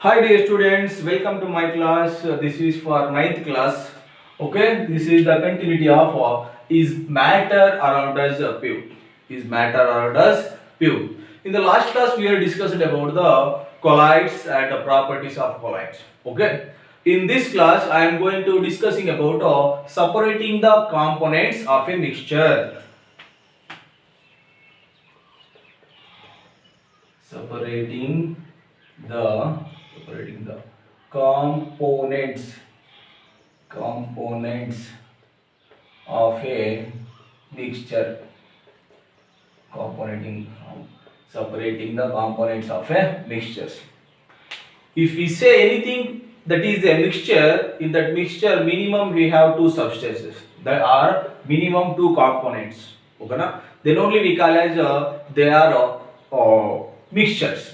Hi dear students, welcome to my class. This is for ninth class. Okay, this is the continuity of is matter around us pure. Is matter around us pure. In the last class, we have discussed about the colloids and the properties of colloids. Okay. In this class, I am going to discussing about separating the components of a mixture. Separating the components of a mixture. Componenting Separating the components of a mixtures. If we say anything that is a mixture, in that mixture minimum we have two substances. There are minimum two components. Okay na? Then only we call as they are mixtures.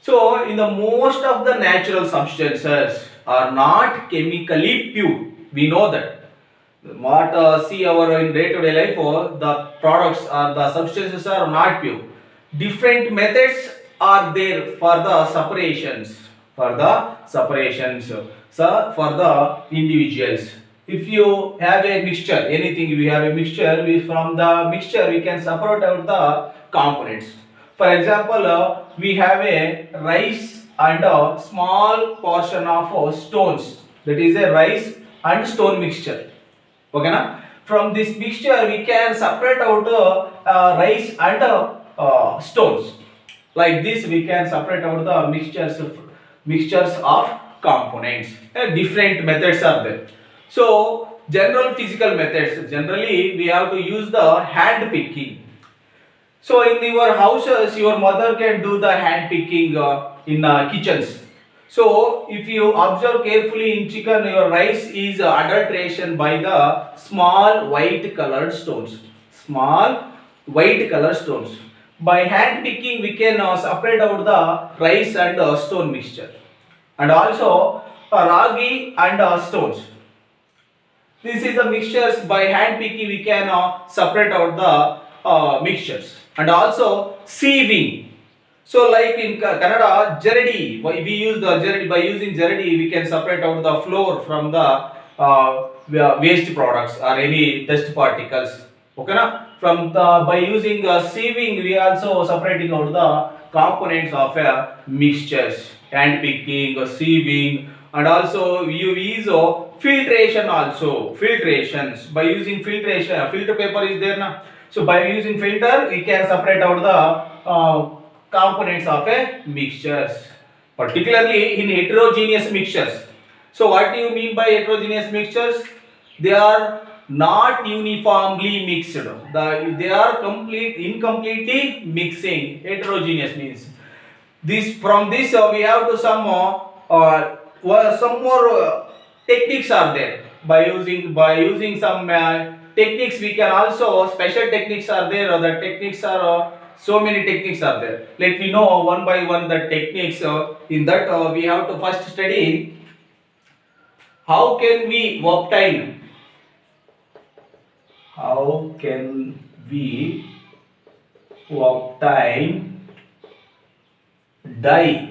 So, in the most of the natural substances are not chemically pure. We know that. What see our in day-to-day life, the products or the substances are not pure. Different methods are there for the separations. So for the individuals. If you have a mixture, anything we have a mixture, from the mixture we can separate out the components. For example, we have a rice and a small portion of stones. That is a rice and stone mixture. Okay na? From this mixture we can separate out rice and stones. Like this we can separate out the mixtures of components. Different methods are there. So general physical methods, generally we have to use the hand picking. So in your houses, your mother can do the hand picking in kitchens. So if you observe carefully in chicken, your rice is adulteration by the small white colored stones. Small white colored stones. By hand picking, we can separate out the rice and stone mixture, and also ragi and stones. This is the mixtures. By hand picking we can separate out the mixtures, and also sieving. So like in Kannada, jaradi, we use the jaradi. By using jaradi we can separate out the flour from the waste products or any dust particles. Okay na? From the by using sieving we also separating out the components of mixtures. Hand picking, sieving, and also you use filtration also. Filtrations, by using filtration, filter paper is there na. So by using filter we can separate out the components of a mixtures, particularly in heterogeneous mixtures. So what do you mean by heterogeneous mixtures? They are not uniformly mixed. They are incompletely mixing. Heterogeneous means this. From this we have to some more techniques are there. By using some techniques we can also, special techniques are there. The techniques are so many techniques are there. Let me know one by one the techniques. In that we have to first study how can we obtain dye.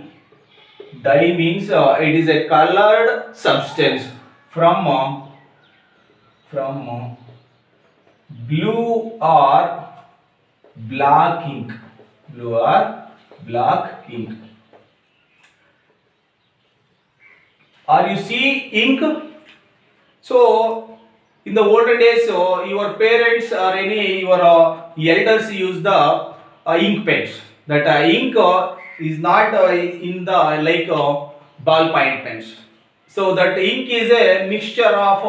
Dye means it is a colored substance from blue or black ink. Blue or black ink. Or you see ink. So in the olden days, your parents or any your elders use the ink pens. That ink is not in the like ballpoint pens. So that ink is a mixture of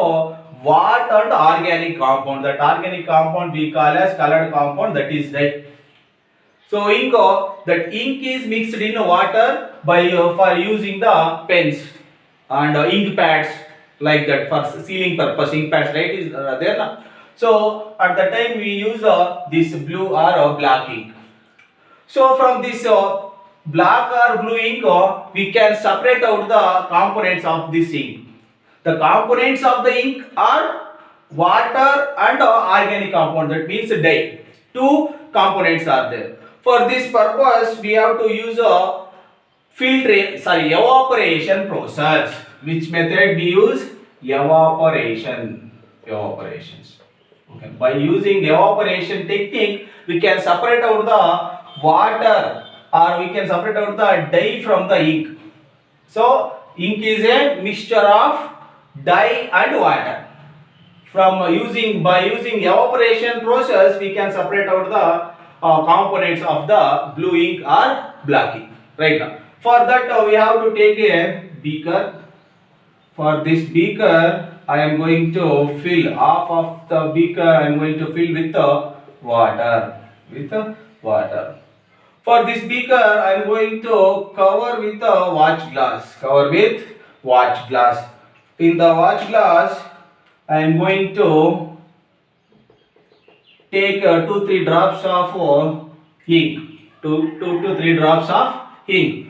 water and organic compound. That organic compound we call as colored compound, that is dye. So ink, that ink is mixed in water by for using the pens and ink pads, like that for sealing purpose. Ink pads, right, is there na? So at the time we use this blue or black ink. So from this black or blue ink we can separate out the components of this ink. The components of the ink are water and organic compound, that means dye. Two components are there. For this purpose we have to use evaporation process. Which method we use? Evaporations. Okay. By using evaporation technique, we can separate out the water, or we can separate out the dye from the ink. So ink is a mixture of dye and water. By using evaporation process, we can separate out the components of the blue ink or black ink. Right now, for that we have to take a beaker. For this beaker, I am going to fill half of the beaker. I am going to fill with water. Water. For this beaker, I am going to cover with a watch glass. In the watch glass, I am going to take 2-3 drops of ink. 2 to 3 drops of ink.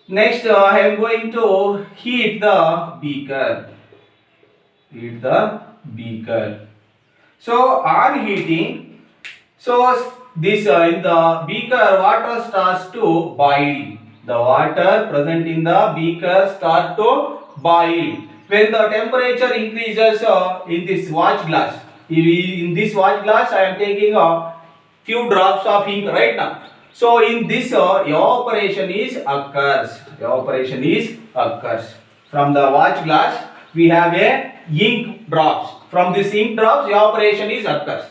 Next, I am going to heat the beaker. So, on heating, this in the beaker, water starts to boil. The water present in the beaker starts to boil. When the temperature increases in this watch glass, I am taking a few drops of ink right now. So in this evaporation is occurs. From the watch glass we have a ink drops. From this ink drops evaporation is occurs.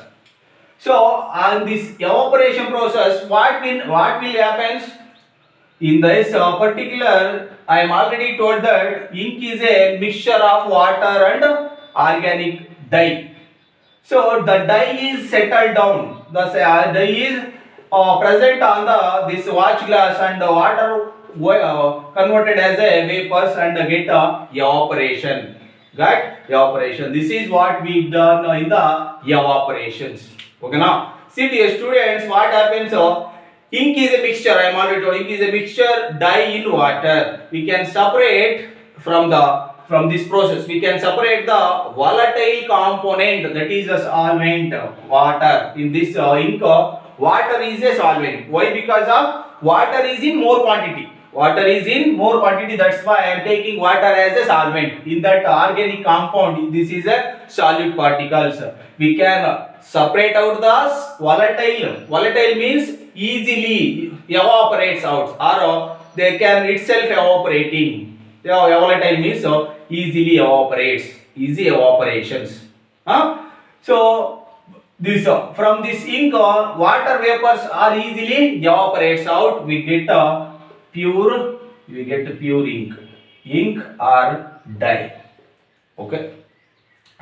So on this evaporation process, what will happen? In this particular, I am already told that ink is a mixture of water and organic dye. So the dye is settled down. The dye is present on this watch glass, and the water converted as a vapors and get evaporation. This is what we done in the evaporations. Okay, now see dear students, what happens? Ink is a mixture. I am already told ink is a mixture. Dye in water. We can separate from this process. We can separate the volatile component, that is a solvent, water. In this ink, water is a solvent. Why? Because of water is in more quantity. That's why I am taking water as a solvent. In that organic compound, this is a solute particles. We can separate out the volatile. Volatile means easily evaporates out, or they can itself evaporating. Volatile means easily evaporates. Easy evaporations. So this from this ink, water vapors are easily evaporates out. We get pure ink or dye. Okay.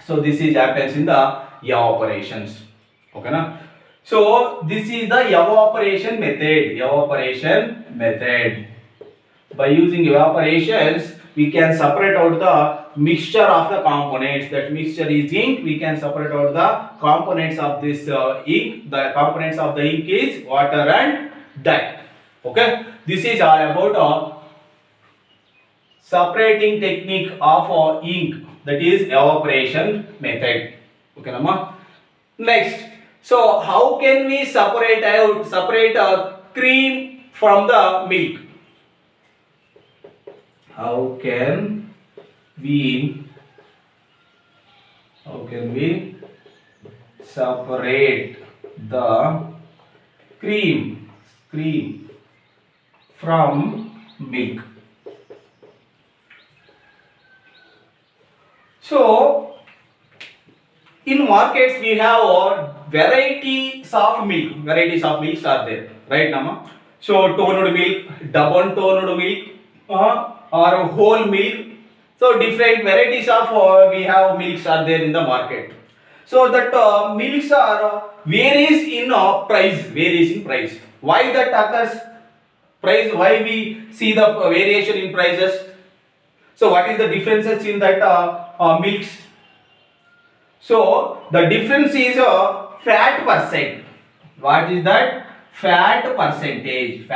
So this is happens in the evaporations. Okay, na? So this is the evaporation method. By using evaporations, we can separate out the mixture of the components. That mixture is ink. We can separate out the components of this ink. The components of the ink is water and dye. Okay. This is all about separating technique of ink, that is evaporation method. Okay, Nama? Next, so how can we separate cream from the milk? How can we separate the cream from milk? So in markets we have varieties of milk. Varieties of milks are there, right, Nama? So toned milk, double toned milk, or whole milk. So different varieties of we have milks are there in the market. So that milks are varies in price. Why that occurs? Price. Why we see the variation in prices? So what is the differences in that milks? So the difference is fat percent. What is that? Fat percentage.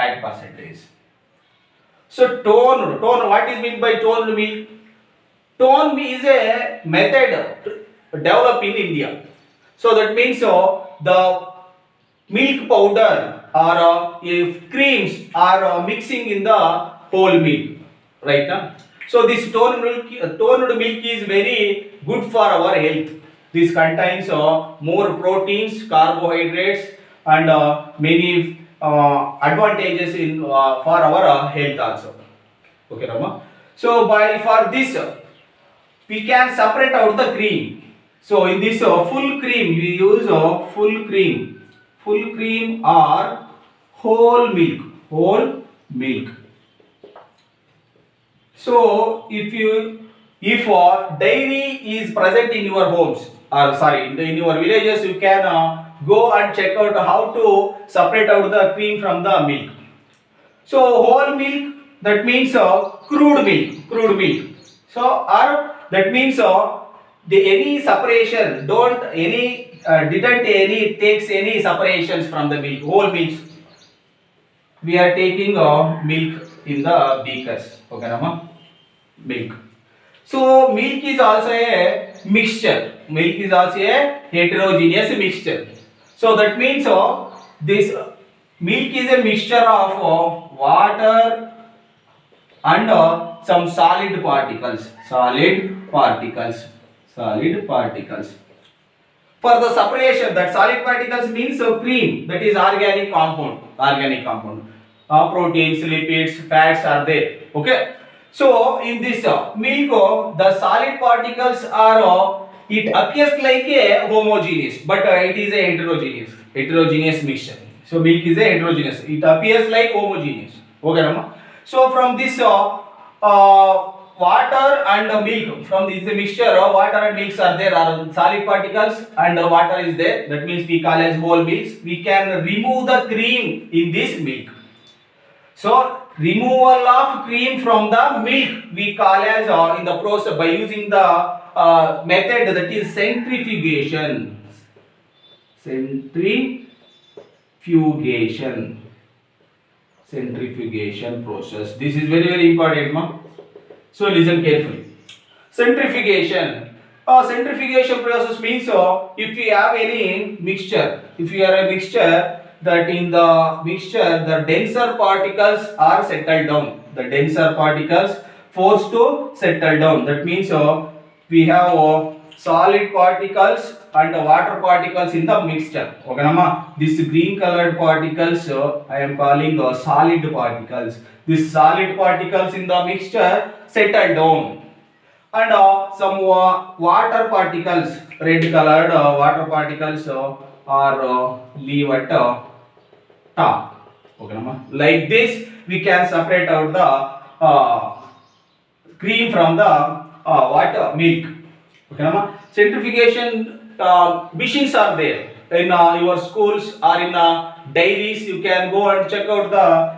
So tone. What is meant by toned milk? Tone is a method developed in India. So that means the milk powder or if creams are mixing in the whole milk, right now. So this toned milk is very good for our health. This contains more proteins, carbohydrates, and many advantages in for our health also. Okay, Rama. So by for this we can separate out the cream. So in this full cream we use full cream or whole milk. So if dairy is present in your homes, or sorry, in your villages, you can go and check out how to separate out the cream from the milk. So whole milk, that means crude milk. So or that means the any separation don't any didn't any takes any separations from the milk. Whole milk we are taking milk in the beakers. Okay, Rama? Milk. So milk is also a mixture. Milk is also a heterogeneous mixture. So that means this milk is a mixture of water and some solid particles. Solid particles. For the separation, that solid particles means cream, that is organic compound. Proteins, lipids, fats are there. Okay. So in this milk, the solid particles are it appears like a homogeneous, but it is a heterogeneous mixture. So milk is a heterogeneous. It appears like homogeneous. Okay, Rama? So from this water and milk, from this mixture water and milks are there, are solid particles and water is there. That means we call as whole milks. We can remove the cream in this milk. So removal of cream from the milk we call as in the process by using the method, that is centrifugation. Centrifugation process. This is very important, ma. So listen carefully. Centrifugation. Centrifugation process means if we have any mixture, that in the mixture the denser particles are settled down. The denser particles forced to settle down. That means we have solid particles and water particles in the mixture. Okay, Nama? This green colored particles I am calling solid particles. These solid particles in the mixture settle down. And some water particles, red colored water particles are leave at top. Okay, Nama? Like this we can separate out the cream from the water milk. Okay, Nama? Centrifugation machines are there in your schools or in dairies. You can go and check out or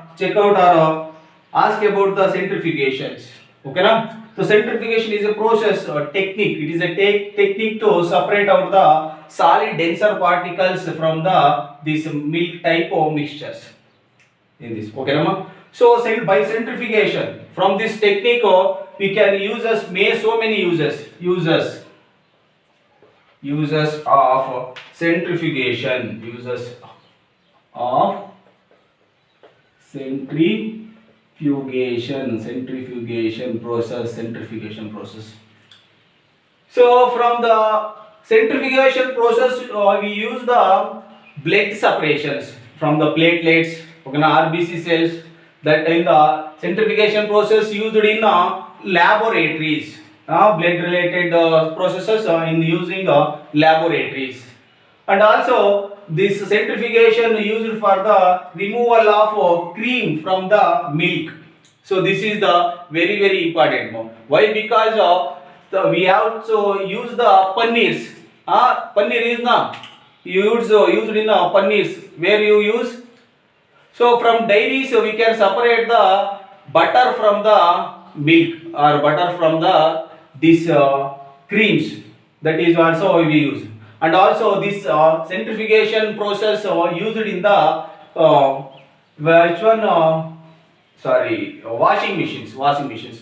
ask about the centrifugations. Okay, na? So centrifugation is a process technique. It is a technique to separate out the solid denser particles from the this milk type of mixtures in this. Okay, Rama? So by centrifugation, from this technique we can use so many uses of centrifugation. Uses of centrifugation process. So from the centrifugation process we use the blood separations from the platelets, okay, RBC cells, that in the centrifugation process used in laboratories, blood related processes in using laboratories. And also this centrifugation used for the removal of cream from the milk. So this is the very important. Why? Because we have to use the paneers. Paneer is used in paneers where you use. So from dairy, so we can separate the butter from the milk or butter from the this creams. That is also we use. And also this centrifugation process used in the which one? Sorry, washing machines.